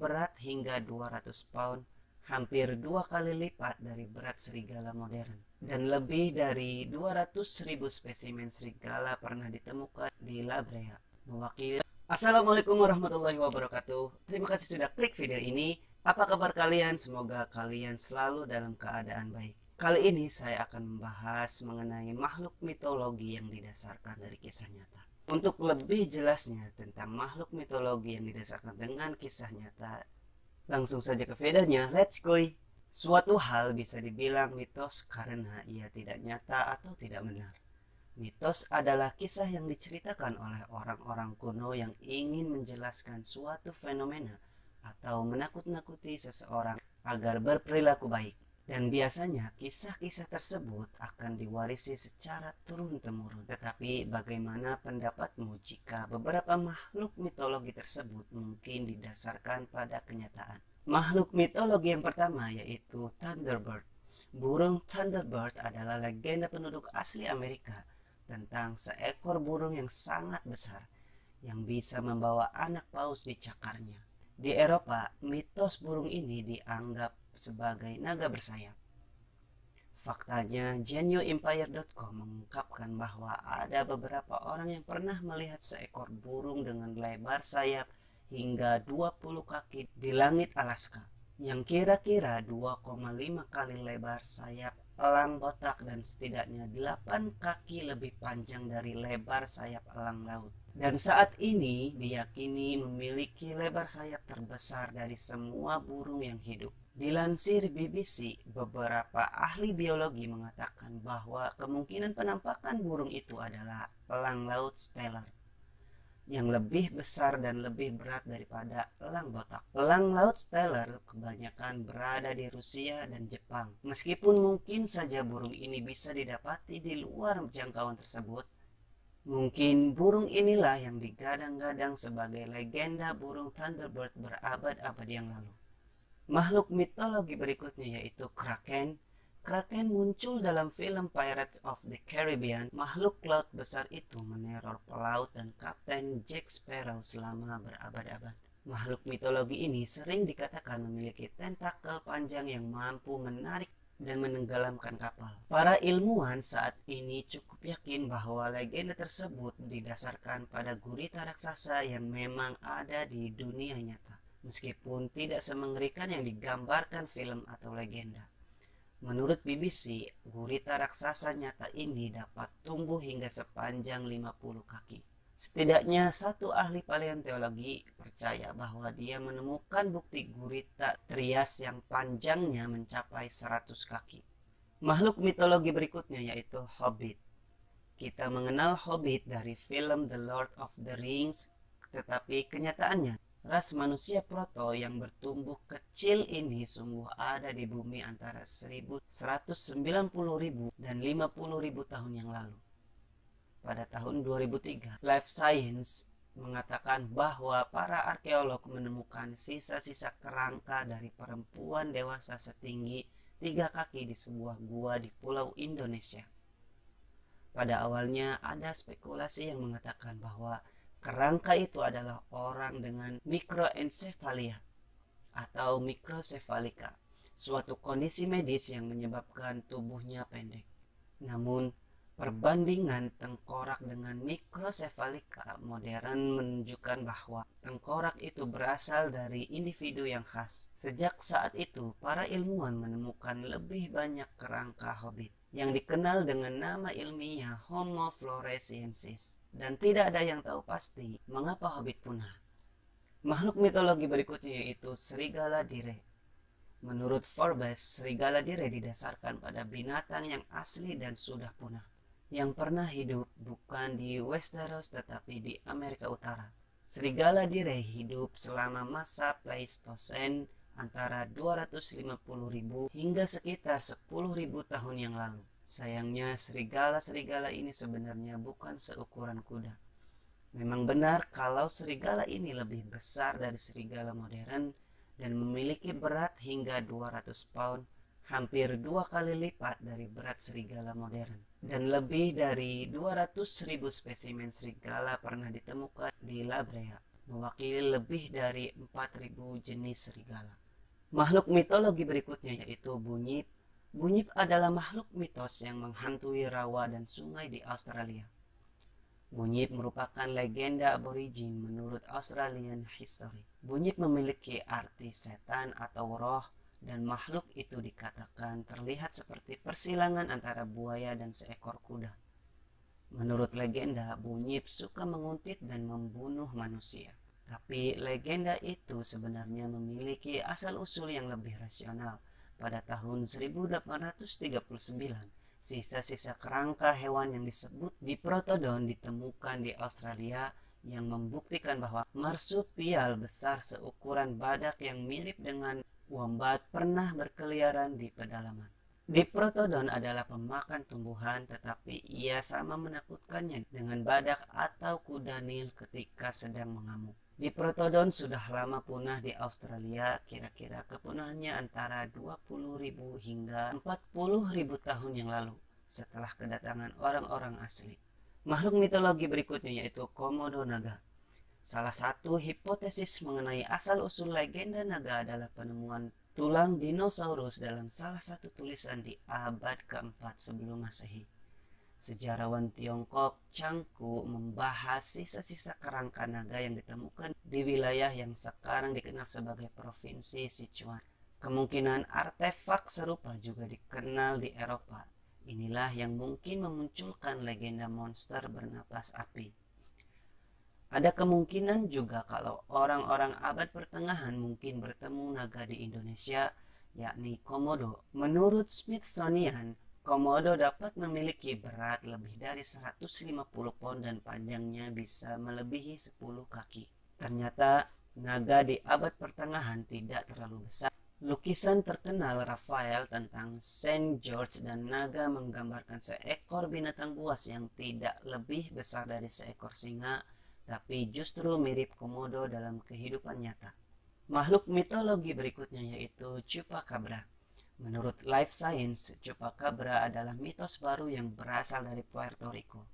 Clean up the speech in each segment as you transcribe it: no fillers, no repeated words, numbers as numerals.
berat hingga 200 pound, hampir 2 kali lipat dari berat serigala modern. Dan lebih dari 200.000 spesimen serigala pernah ditemukan di La Brea, mewakili. Assalamualaikum warahmatullahi wabarakatuh. Terima kasih sudah klik video ini. Apa kabar kalian? Semoga kalian selalu dalam keadaan baik. Kali ini saya akan membahas mengenai makhluk mitologi yang didasarkan dari kisah nyata. Untuk lebih jelasnya tentang makhluk mitologi yang didasarkan dengan kisah nyata, langsung saja ke videonya, let's go! Suatu hal bisa dibilang mitos karena ia tidak nyata atau tidak benar. Mitos adalah kisah yang diceritakan oleh orang-orang kuno yang ingin menjelaskan suatu fenomena atau menakut-nakuti seseorang agar berperilaku baik. Dan biasanya kisah-kisah tersebut akan diwarisi secara turun-temurun. Tetapi bagaimana pendapatmu jika beberapa makhluk mitologi tersebut mungkin didasarkan pada kenyataan? Makhluk mitologi yang pertama yaitu Thunderbird. Burung Thunderbird adalah legenda penduduk asli Amerika tentang seekor burung yang sangat besar yang bisa membawa anak paus di cakarnya. Di Eropa, mitos burung ini dianggap sebagai naga bersayap. Faktanya, genuempire.com mengungkapkan bahwa ada beberapa orang yang pernah melihat seekor burung dengan lebar sayap hingga 20 kaki di langit Alaska, yang kira-kira 2,5 kali lebar sayap elang botak dan setidaknya 8 kaki lebih panjang dari lebar sayap elang laut. Dan saat ini diyakini memiliki lebar sayap terbesar dari semua burung yang hidup. Dilansir BBC, beberapa ahli biologi mengatakan bahwa kemungkinan penampakan burung itu adalah elang laut Steller yang lebih besar dan lebih berat daripada elang botak. Elang laut Steller kebanyakan berada di Rusia dan Jepang. Meskipun mungkin saja burung ini bisa didapati di luar jangkauan tersebut, mungkin burung inilah yang digadang-gadang sebagai legenda burung Thunderbird berabad-abad yang lalu. Makhluk mitologi berikutnya yaitu Kraken. Kraken muncul dalam film Pirates of the Caribbean. Makhluk laut besar itu meneror pelaut dan Kapten Jack Sparrow selama berabad-abad. Makhluk mitologi ini sering dikatakan memiliki tentakel panjang yang mampu menarik dan menenggelamkan kapal. Para ilmuwan saat ini cukup yakin bahwa legenda tersebut didasarkan pada gurita raksasa yang memang ada di dunia nyata, meskipun tidak semengerikan yang digambarkan film atau legenda. Menurut BBC, gurita raksasa nyata ini dapat tumbuh hingga sepanjang 50 kaki. Setidaknya satu ahli paleontologi percaya bahwa dia menemukan bukti gurita Trias yang panjangnya mencapai 100 kaki. Makhluk mitologi berikutnya yaitu Hobbit. Kita mengenal Hobbit dari film The Lord of the Rings, tetapi kenyataannya ras manusia proto yang bertumbuh kecil ini sungguh ada di bumi antara 190.000 dan 50.000 tahun yang lalu. Pada tahun 2003, Life Science mengatakan bahwa para arkeolog menemukan sisa-sisa kerangka dari perempuan dewasa setinggi 3 kaki di sebuah gua di pulau Indonesia. Pada awalnya ada spekulasi yang mengatakan bahwa kerangka itu adalah orang dengan mikroencefalia atau mikrosefalika, suatu kondisi medis yang menyebabkan tubuhnya pendek. Namun, perbandingan tengkorak dengan mikrosefalika modern menunjukkan bahwa tengkorak itu berasal dari individu yang khas. Sejak saat itu, para ilmuwan menemukan lebih banyak kerangka Hobbit yang dikenal dengan nama ilmiah Homo floresiensis. Dan tidak ada yang tahu pasti mengapa Hobbit punah. Makhluk mitologi berikutnya yaitu serigala dire. Menurut Forbes, serigala dire didasarkan pada binatang yang asli dan sudah punah, yang pernah hidup bukan di Westeros tetapi di Amerika Utara. Serigala dire hidup selama masa Pleistosen antara 250.000 hingga sekitar 10.000 tahun yang lalu. Sayangnya serigala-serigala ini sebenarnya bukan seukuran kuda. Memang benar kalau serigala ini lebih besar dari serigala modern dan memiliki berat hingga 200 pound, hampir 2 kali lipat dari berat serigala modern. Dan lebih dari 200.000 spesimen serigala pernah ditemukan di La Brea, mewakili lebih dari 4.000 jenis serigala. Makhluk mitologi berikutnya yaitu bunyip. Bunyip adalah makhluk mitos yang menghantui rawa dan sungai di Australia. Bunyip merupakan legenda aborigin menurut Australian History. Bunyip memiliki arti setan atau roh, dan makhluk itu dikatakan terlihat seperti persilangan antara buaya dan seekor kuda. Menurut legenda, bunyip suka menguntit dan membunuh manusia. Tapi legenda itu sebenarnya memiliki asal-usul yang lebih rasional. Pada tahun 1839, sisa-sisa kerangka hewan yang disebut diprotodon ditemukan di Australia yang membuktikan bahwa marsupial besar seukuran badak yang mirip dengan wombat pernah berkeliaran di pedalaman. Diprotodon adalah pemakan tumbuhan, tetapi ia sama menakutkannya dengan badak atau kuda Nil ketika sedang mengamuk. Diprotodon sudah lama punah di Australia, kira-kira kepunahannya antara 20.000 hingga 40.000 tahun yang lalu setelah kedatangan orang-orang asli. Makhluk mitologi berikutnya yaitu Komodo naga. Salah satu hipotesis mengenai asal-usul legenda naga adalah penemuan tulang dinosaurus dalam salah satu tulisan di abad keempat sebelum Masehi. Sejarawan Tiongkok Chang Ku membahas sisa-sisa kerangka naga yang ditemukan di wilayah yang sekarang dikenal sebagai Provinsi Sichuan. Kemungkinan artefak serupa juga dikenal di Eropa. Inilah yang mungkin memunculkan legenda monster bernapas api. Ada kemungkinan juga kalau orang-orang abad pertengahan mungkin bertemu naga di Indonesia, yakni Komodo. Menurut Smithsonian, Komodo dapat memiliki berat lebih dari 150 pound dan panjangnya bisa melebihi 10 kaki. Ternyata naga di abad pertengahan tidak terlalu besar. Lukisan terkenal Raphael tentang Saint George dan naga menggambarkan seekor binatang buas yang tidak lebih besar dari seekor singa, tapi justru mirip komodo dalam kehidupan nyata. Makhluk mitologi berikutnya yaitu Chupacabra. Menurut Life Science, Chupacabra adalah mitos baru yang berasal dari Puerto Rico.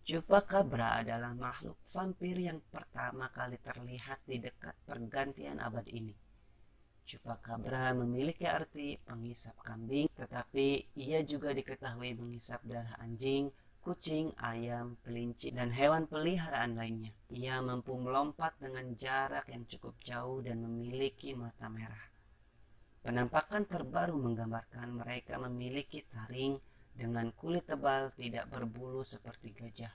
Chupacabra adalah makhluk vampir yang pertama kali terlihat di dekat pergantian abad ini. Chupacabra memiliki arti pengisap kambing, tetapi ia juga diketahui mengisap darah anjing, kucing, ayam, kelinci, dan hewan peliharaan lainnya. Ia mampu melompat dengan jarak yang cukup jauh dan memiliki mata merah. Penampakan terbaru menggambarkan mereka memiliki taring dengan kulit tebal tidak berbulu seperti gajah,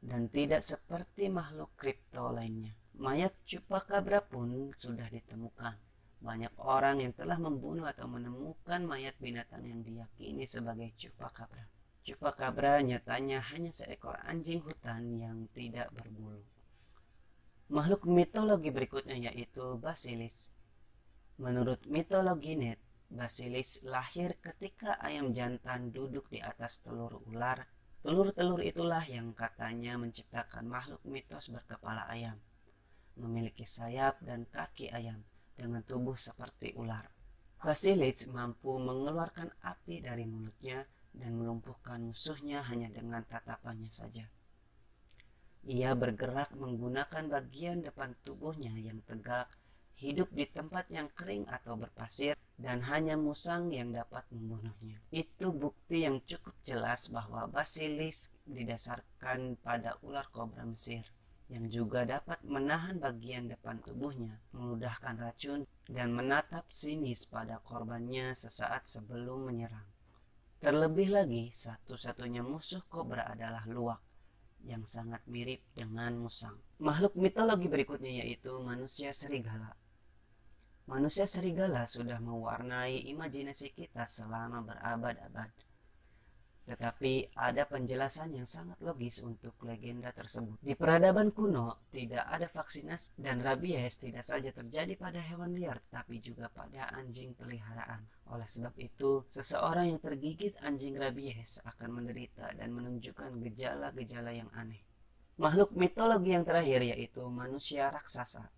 dan tidak seperti makhluk kripto lainnya. Mayat Chupacabra pun sudah ditemukan. Banyak orang yang telah membunuh atau menemukan mayat binatang yang diyakini sebagai Chupacabra. Chupacabra nyatanya hanya seekor anjing hutan yang tidak berbulu. Makhluk mitologi berikutnya yaitu Basilis. Menurut mitologi Net, Basilis lahir ketika ayam jantan duduk di atas telur ular. Telur-telur itulah yang katanya menciptakan makhluk mitos berkepala ayam, memiliki sayap dan kaki ayam, dengan tubuh seperti ular. Basilis mampu mengeluarkan api dari mulutnya dan melumpuhkan musuhnya hanya dengan tatapannya saja. Ia bergerak menggunakan bagian depan tubuhnya yang tegak, hidup di tempat yang kering atau berpasir, dan hanya musang yang dapat membunuhnya. Itu bukti yang cukup jelas bahwa Basilis didasarkan pada ular kobra Mesir, yang juga dapat menahan bagian depan tubuhnya, meludahkan racun, dan menatap sinis pada korbannya sesaat sebelum menyerang. Terlebih lagi, satu-satunya musuh kobra adalah luwak, yang sangat mirip dengan musang. Makhluk mitologi berikutnya yaitu manusia serigala. Manusia serigala sudah mewarnai imajinasi kita selama berabad-abad. Tetapi ada penjelasan yang sangat logis untuk legenda tersebut. Di peradaban kuno, tidak ada vaksinasi dan rabies tidak saja terjadi pada hewan liar, tapi juga pada anjing peliharaan. Oleh sebab itu, seseorang yang tergigit anjing rabies akan menderita dan menunjukkan gejala-gejala yang aneh. Makhluk mitologi yang terakhir yaitu manusia raksasa.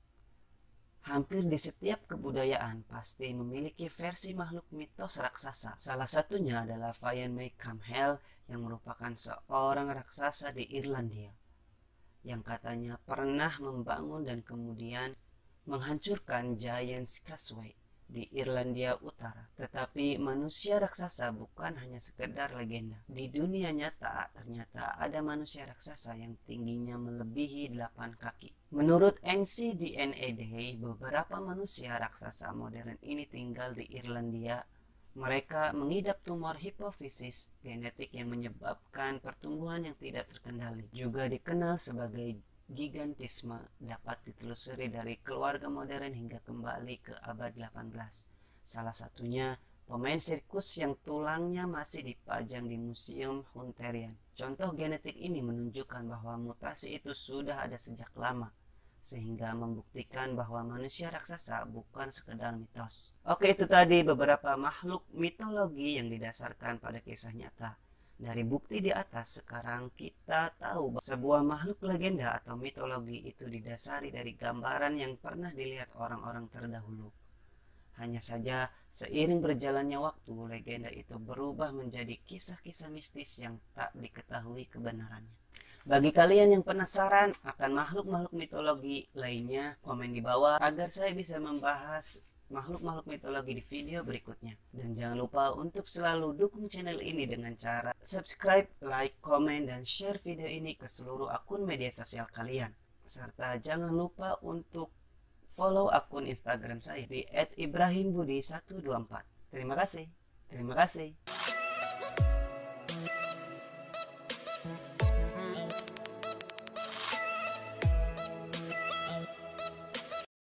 Hampir di setiap kebudayaan pasti memiliki versi makhluk mitos raksasa. Salah satunya adalah Fianna Fáil yang merupakan seorang raksasa di Irlandia. yang katanya pernah membangun dan kemudian menghancurkan Giant's Causeway di Irlandia Utara. Tetapi manusia raksasa bukan hanya sekedar legenda. Di dunia nyata ternyata ada manusia raksasa yang tingginya melebihi 8 kaki. Menurut NCDNA, beberapa manusia raksasa modern ini tinggal di Irlandia. Mereka mengidap tumor hipofisis genetik yang menyebabkan pertumbuhan yang tidak terkendali. Juga dikenal sebagai gigantisme, dapat ditelusuri dari keluarga modern hingga kembali ke abad 18. Salah satunya pemain sirkus yang tulangnya masih dipajang di Museum Hunterian. Contoh genetik ini menunjukkan bahwa mutasi itu sudah ada sejak lama, sehingga membuktikan bahwa manusia raksasa bukan sekedar mitos. Oke, itu tadi beberapa makhluk mitologi yang didasarkan pada kisah nyata. Dari bukti di atas, sekarang kita tahu bahwa sebuah makhluk legenda atau mitologi itu didasari dari gambaran yang pernah dilihat orang-orang terdahulu. Hanya saja, seiring berjalannya waktu, legenda itu berubah menjadi kisah-kisah mistis yang tak diketahui kebenarannya. Bagi kalian yang penasaran akan makhluk-makhluk mitologi lainnya, komen di bawah agar saya bisa membahas makhluk-makhluk mitologi di video berikutnya. Dan jangan lupa untuk selalu dukung channel ini dengan cara subscribe, like, komen, dan share video ini ke seluruh akun media sosial kalian. Serta jangan lupa untuk follow akun Instagram saya di @ibrahimbudi124. Terima kasih. Terima kasih.